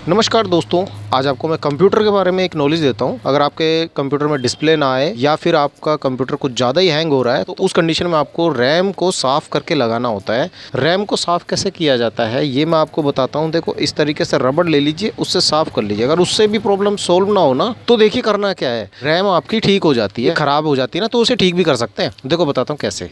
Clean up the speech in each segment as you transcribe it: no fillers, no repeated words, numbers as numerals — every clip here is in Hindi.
नमस्कार दोस्तों, आज आपको मैं कंप्यूटर के बारे में एक नॉलेज देता हूं। अगर आपके कंप्यूटर में डिस्प्ले ना आए या फिर आपका कंप्यूटर कुछ ज़्यादा ही हैंग हो रहा है तो उस कंडीशन में आपको रैम को साफ़ करके लगाना होता है। रैम को साफ़ कैसे किया जाता है ये मैं आपको बताता हूं। देखो, इस तरीके से रबड़ ले लीजिए, उससे साफ़ कर लीजिए। अगर उससे भी प्रॉब्लम सोल्व ना हो ना तो देखिए करना क्या है, रैम आपकी ठीक हो जाती है, ख़राब हो जाती है ना तो उसे ठीक भी कर सकते हैं। देखो बताता हूँ कैसे।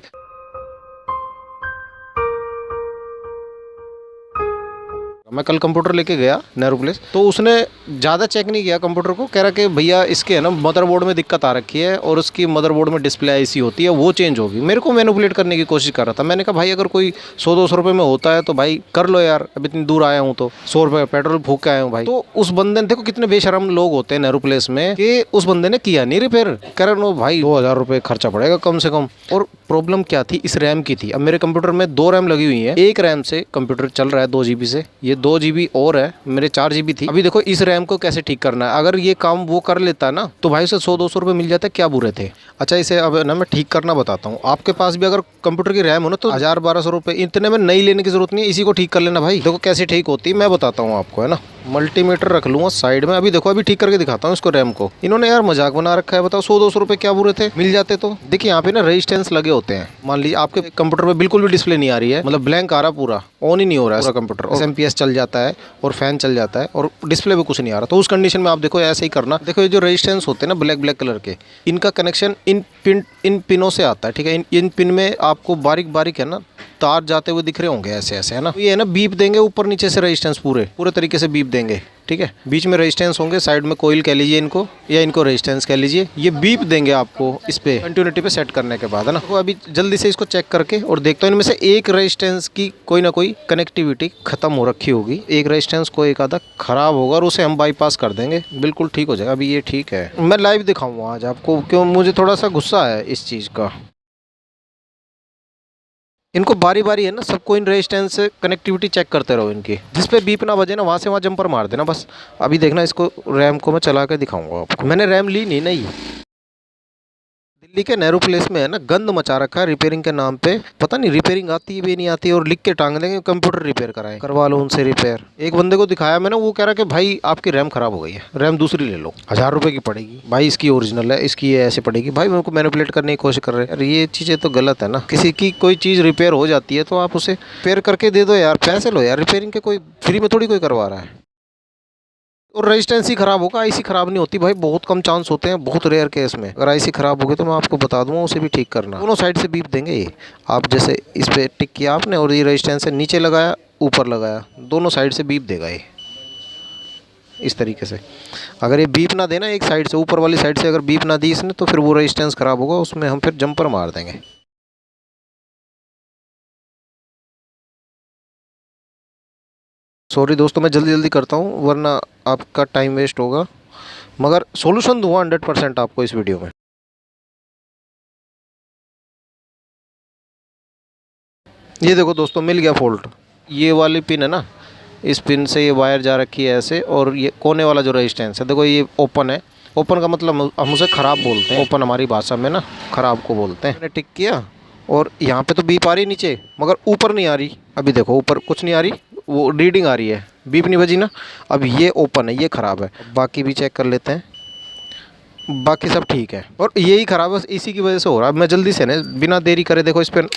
मैं कल कंप्यूटर लेके गया नेहरू प्लेस, तो उसने ज़्यादा चेक नहीं किया कंप्यूटर को। कह रहा कि भैया इसके है ना मदरबोर्ड में दिक्कत आ रखी है और उसकी मदरबोर्ड में डिस्प्ले ऐसी होती है, वो चेंज होगी। मेरे को मैनिपुलेट करने की कोशिश कर रहा था। मैंने कहा भाई अगर कोई 100-200 रुपये में होता है तो भाई कर लो यार, अब इतनी दूर आया हूँ तो 100 रुपये पेट्रोल फूक के आया हूँ भाई। तो उस बंदे ने, देखो कितने बेशरम लोग होते हैं नेहरू प्लेस में, कि उस बंदे ने किया नहीं रिपेयर। कह रहा नो भाई 2000 रुपये खर्चा पड़ेगा कम से कम। और प्रॉब्लम क्या थी, इस रैम की थी। अब मेरे कंप्यूटर में 2 रैम लगी हुई है, एक रैम से कंप्यूटर चल रहा है 2 GB से, ये 2 GB और है, मेरे 4 GB थी। अभी देखो इस रैम को कैसे ठीक करना है। अगर ये काम वो कर लेता ना तो भाई उसे 100-200 रुपये मिल जाते, क्या बुरे थे। अच्छा, इसे अब ना मैं ठीक करना बताता हूँ। आपके पास भी अगर कंप्यूटर की रैम हो ना तो 1000-1200 रुपये, इतने में नई लेने की जरूरत नहीं है, इसी को ठीक कर लेना भाई। देखो कैसे ठीक होती है मैं बताता हूँ आपको, है ना। मल्टीमीटर रख लूँगा साइड में। अभी देखो, अभी ठीक करके दिखाता हूँ इसको, रैम को। इन्होंने यार मजाक बना रखा है। बताओ 100-200 रुपये क्या बुरे थे, मिल जाते तो। देखिए यहाँ पे ना रेजिस्टेंस लगे होते हैं। मान लीजिए आपके कंप्यूटर में बिल्कुल भी डिस्प्ले नहीं आ रही है, मतलब ब्लैंक आ रहा, पूरा ऑन ही नहीं हो रहा है पूरा कंप्यूटर, SMP चल जाता है और फैन चल जाता है और डिस्प्ले पे कुछ नहीं आ रहा, तो उस कंडीशन में आप देखो ऐसे ही करना। देखो ये जो रेजिस्टेंस होते हैं ना ब्लैक ब्लैक कलर के, इनका कनेक्शन इन पिनों से आता है, ठीक है। इन पिन में आपको बारीक बारीक है ना तार जाते हुए दिख रहे होंगे ऐसे ऐसे, है ना। ये है ना बीप देंगे ऊपर नीचे से, रेजिस्टेंस पूरे तरीके से बीप देंगे, ठीक है। बीच में रेजिस्टेंस होंगे, साइड में कोयल कह लीजिए इनको, या इनको रेजिस्टेंस कह लीजिए। ये बीप देंगे आपको इस पे कंटिन्यूटी पे सेट करने के बाद, है ना। तो अभी जल्दी से इसको चेक करके और देखता हूँ इनमें से एक रेजिस्टेंस की कोई ना कोई कनेक्टिविटी खत्म हो रखी होगी। एक रेजिस्टेंस को एक आधा खराब होगा और उसे हम बाईपास कर देंगे, बिल्कुल ठीक हो जाएगा। अभी ये ठीक है, मैं लाइव दिखाऊंगा आज आपको, क्यों मुझे थोड़ा सा गुस्सा है इस चीज़ का। इनको बारी बारी है ना सबको इन रेजिस्टेंस से कनेक्टिविटी चेक करते रहो इनकी, जिस पे बीप ना बजे ना वहाँ से वहाँ जंपर मार देना बस। अभी देखना, इसको रैम को मैं चला के दिखाऊंगा आपको। मैंने रैम ली नहीं। दिल्ली के नेहरू प्लेस में है ना गंद मचा रखा है रिपेयरिंग के नाम पे। पता नहीं रिपेयरिंग आती है भी नहीं आती, और लिख के टांग देंगे कंप्यूटर रिपेयर कराएं, करवा लो उनसे रिपेयर। एक बंदे को दिखाया मैंने, वो कह रहा है कि भाई आपकी रैम खराब हो गई है, रैम दूसरी ले लो, 1000 रुपये की पड़ेगी भाई, इसकी ओरिजिनल है, इसकी ये ऐसे पड़ेगी। भाई उनको मैनिपुलेट करने की कोशिश कर रहे हैं। अरे ये चीज़ें तो गलत है ना। किसी की कोई चीज़ रिपेयर हो जाती है तो आप उसे रिपेयर करके दे दो यार, पैसे लो यार। रिपेयरिंग के कोई फ्री में थोड़ी कोई करवा रहा है। और रेजिस्टेंस ही खराब होगा, आईसी खराब नहीं होती भाई, बहुत कम चांस होते हैं, बहुत रेयर केस में। अगर आईसी खराब होगी तो मैं आपको बता दूंगा, उसे भी ठीक करना। दोनों साइड से बीप देंगे ये। आप जैसे इस पे टिक किया आपने और ये रेजिस्टेंस से नीचे लगाया ऊपर लगाया, दोनों साइड से बीप देगा ये इस तरीके से। अगर ये बीप ना देना एक साइड से, ऊपर वाली साइड से अगर बीप ना दी इसने तो फिर वो रेजिस्टेंस खराब होगा, उसमें हम फिर जंपर मार देंगे। सॉरी दोस्तों, मैं जल्दी जल्दी करता हूँ वरना आपका टाइम वेस्ट होगा, मगर सॉल्यूशन दूंगा 100% आपको इस वीडियो में। ये देखो दोस्तों, मिल गया फॉल्ट। ये वाली पिन है ना, इस पिन से ये वायर जा रखी है ऐसे, और ये कोने वाला जो रेजिस्टेंस है देखो ये ओपन है। ओपन का मतलब हम उसे ख़राब बोलते हैं, ओपन हमारी भाषा में ना ख़राब को बोलते हैं। मैंने टिक किया और यहाँ पे तो बीप आ रही नीचे, मगर ऊपर नहीं आ रही। अभी देखो ऊपर कुछ नहीं आ रही, वो रीडिंग आ रही है, बीप नहीं बजी ना। अब ये ओपन है, ये ख़राब है। बाकी भी चेक कर लेते हैं, बाकी सब ठीक है, और यही खराब है इसी की वजह से हो रहा है। मैं जल्दी से ना बिना देरी करे देखो इस पर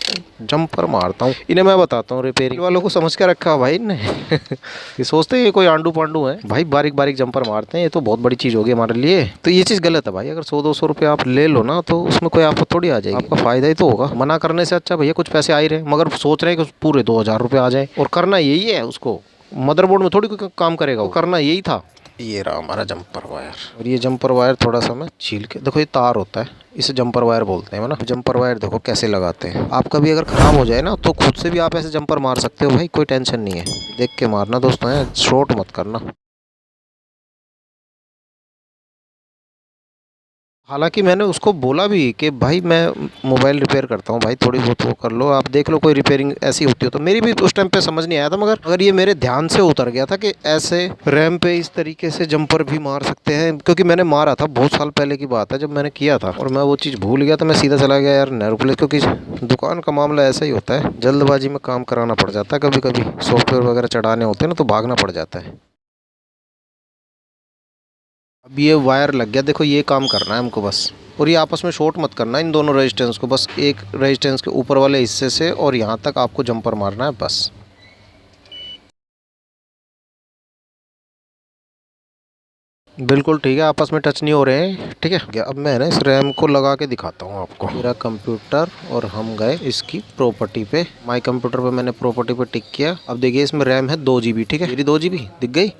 जंपर मारता हूँ। इन्हें मैं बताता हूँ, रिपेयरिंग वालों को समझ के रखा भाई ने ये सोचते हैं ये कोई आंडू पांडू है भाई, बारीक बारीक जंपर मारते हैं, ये तो बहुत बड़ी चीज़ होगी हमारे लिए। तो ये चीज़ गलत है भाई। अगर 100-200 रुपये आप ले लो ना तो उसमें कोई आफत थोड़ी आ जाएगी, आपका फ़ायदा ही तो होगा। मना करने से अच्छा भैया कुछ पैसे आ ही रहे, मगर सोच रहे हैं कि पूरे 2000 रुपये आ जाए, और करना यही है उसको। मदरबोर्ड में थोड़ी कोई काम करेगा, वो करना यही था। ये रहा हमारा जंपर वायर, और ये जंपर वायर थोड़ा सा मैं छील के, देखो ये तार होता है, इसे जंपर वायर बोलते हैं ना। जंपर वायर देखो कैसे लगाते हैं। आपका भी अगर ख़राब हो जाए ना तो खुद से भी आप ऐसे जंपर मार सकते हो भाई, कोई टेंशन नहीं है। देख के मारना दोस्तों, है शॉर्ट मत करना। हालांकि मैंने उसको बोला भी कि भाई मैं मोबाइल रिपेयर करता हूँ भाई, थोड़ी बहुत वो कर लो, आप देख लो कोई रिपेयरिंग ऐसी होती हो तो। मेरी भी उस टाइम पे समझ नहीं आया था, मगर ये मेरे ध्यान से उतर गया था कि ऐसे रैम पे इस तरीके से जंपर भी मार सकते हैं, क्योंकि मैंने मारा था बहुत साल पहले की बात है जब मैंने किया था, और मैं वो चीज़ भूल गया था। मैं सीधा चला गया यार नेहरू प्लेस, क्योंकि दुकान का मामला ऐसा ही होता है, जल्दबाजी में काम कराना पड़ जाता है। कभी कभी सॉफ्टवेयर वगैरह चढ़ाने होते हैं ना तो भागना पड़ जाता है। अब ये वायर लग गया, देखो ये काम करना है हमको बस। और ये आपस में शॉर्ट मत करना इन दोनों रेजिस्टेंस को, बस एक रेजिस्टेंस के ऊपर वाले हिस्से से और यहाँ तक आपको जंपर मारना है बस। बिल्कुल ठीक है, आपस में टच नहीं हो रहे हैं, ठीक है। अब मैं ना इस रैम को लगा के दिखाता हूँ आपको। मेरा कंप्यूटर और हम गए इसकी प्रॉपर्टी पे। माई कंप्यूटर पे मैंने प्रॉपर्टी पे टिक किया। अब देखिए इसमें रैम है 2 GB, ठीक है। मेरी 2 GB दिख गई।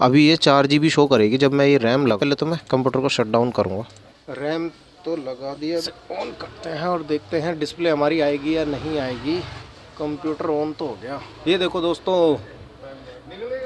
अभी ये 4 GB शो करेगी जब मैं ये रैम लगा। पहले तो मैं कंप्यूटर को शट डाउन करूँगा। रैम तो लगा दिया, ऑन करते हैं और देखते हैं डिस्प्ले हमारी आएगी या नहीं आएगी। कंप्यूटर ऑन तो हो गया, ये देखो दोस्तों,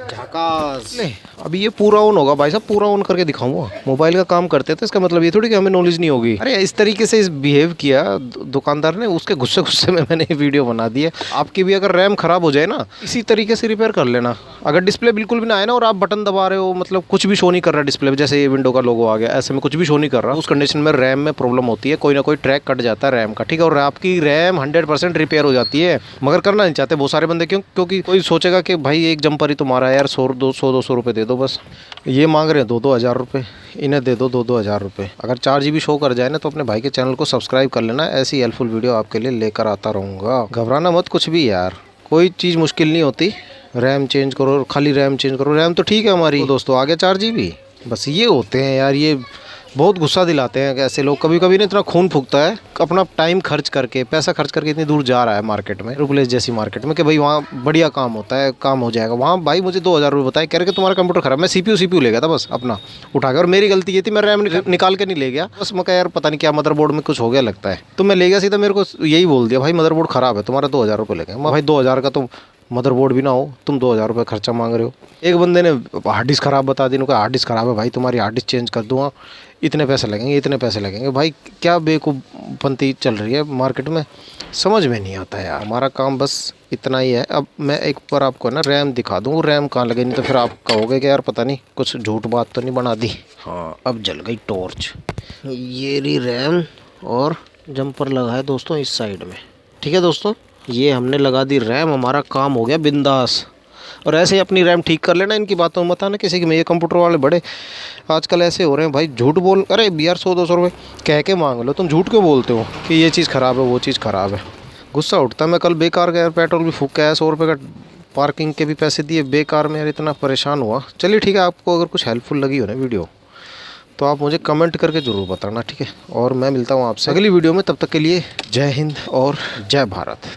झकास। नहीं, अभी ये पूरा ऑन होगा भाई साहब, पूरा ऑन करके दिखाऊंगा। मोबाइल का काम करते हैं तो इसका मतलब ये थोड़ी कि हमें नॉलेज नहीं होगी। अरे इस तरीके से इस बिहेव किया दुकानदार ने, उसके गुस्से गुस्से में मैंने ये वीडियो बना दी है। आपकी भी अगर रैम खराब हो जाए ना, इसी तरीके से रिपेयर कर लेना। अगर डिस्प्ले बिल्कुल भी ना आए ना और आप बटन दबा रहे हो, मतलब कुछ भी शो नहीं कर रहा डिस्प्ले पे, जैसे ये विंडो का लोगो आ गया, ऐसे में कुछ भी शो नहीं कर रहा, उस कंडीशन में रैम में प्रॉब्लम होती है, कोई ना कोई ट्रैक कट जाता है रैम का, ठीक है। और आपकी रैम 100% रिपेयर हो जाती है, मगर करना नहीं चाहते बहुत सारे बंदे। क्यों? क्योंकि कोई सोचेगा कि भाई एक जंपर ही तुम्हारा यार, 100-200 रुपये दे दो बस। ये मांग रहे हैं 2-2 हज़ार रुपये, इन्हें दे दो 2-2 हज़ार रुपये। अगर 4 GB शो कर जाए ना तो अपने भाई के चैनल को सब्सक्राइब कर लेना, ऐसी हेल्पफुल वीडियो आपके लिए लेकर आता रहूँगा। घबराना मत कुछ भी यार, कोई चीज़ मुश्किल नहीं होती। रैम चेंज करो, खाली रैम चेंज करो, रैम तो ठीक है हमारी। तो दोस्तों आ गया 4 GB। बस ये होते हैं यार, ये बहुत गुस्सा दिलाते हैं ऐसे लोग। कभी कभी ना इतना खून फूकता है, अपना टाइम खर्च करके, पैसा खर्च करके इतनी दूर जा रहा है मार्केट में, रूपलेस जैसी मार्केट में, कि भाई वहाँ बढ़िया काम होता है, काम हो जाएगा। वहाँ भाई मुझे 2,000 रुपये बताए, कह रहे कि तुम्हारा कंप्यूटर खराब। मैं CPU ले गया था बस अपना उठा के, और मेरी गलती ये थी मैं रैम निकाल के नहीं ले गया। बस मैं कहा यार पता नहीं क्या मदरबोर्ड में कुछ हो गया लगता है, तो मैं ले गया सीधा। मेरे को यही बोल दिया भाई मदरबोर्ड खराब है, तुम्हारा 2,000 रुपये ले गए। मैं भाई 2,000 का तो मदरबोर्ड भी ना हो, तुम 2,000 रुपये खर्चा मांग रहे हो। एक बंदे ने हार्ड डिस्क खराब बता दी, हार्ड डिस्क खराब है भाई, तुम्हारी हार्ड डिस्क चेंज कर दूँगा, इतने पैसे लगेंगे, इतने पैसे लगेंगे। भाई क्या बेवकूफ़पंती चल रही है मार्केट में, समझ में नहीं आता यार। हमारा काम बस इतना ही है। अब मैं एक बार आपको ना रैम दिखा दूँ, रैम कहाँ लगे, नहीं तो फिर आप कहोगे कि यार पता नहीं कुछ झूठ बात तो नहीं बना दी। हाँ अब जल गई टॉर्च। ये रही रैम और जंपर लगा है दोस्तों इस साइड में, ठीक है दोस्तों। ये हमने लगा दी रैम, हमारा काम हो गया बिंदास। और ऐसे ही अपनी रैम ठीक कर लेना, इनकी बातों में मत आना किसी की। मैं ये कंप्यूटर वाले बड़े आजकल ऐसे हो रहे हैं भाई, झूठ बोल, अरे यार 100-200 रुपये कह के मांग लो, तुम झूठ क्यों बोलते हो कि ये चीज़ ख़राब है वो चीज़ ख़राब है। गुस्सा उठता। मैं कल बेकार गया, पेट्रोल भी फूक के आया, 100 रुपये का पार्किंग के भी पैसे दिए बेकार में यार, इतना परेशान हुआ। चलिए ठीक है, आपको अगर कुछ हेल्पफुल लगी हो ना वीडियो तो आप मुझे कमेंट करके ज़रूर बताना, ठीक है। और मैं मिलता हूँ आपसे अगली वीडियो में, तब तक के लिए जय हिंद और जय भारत।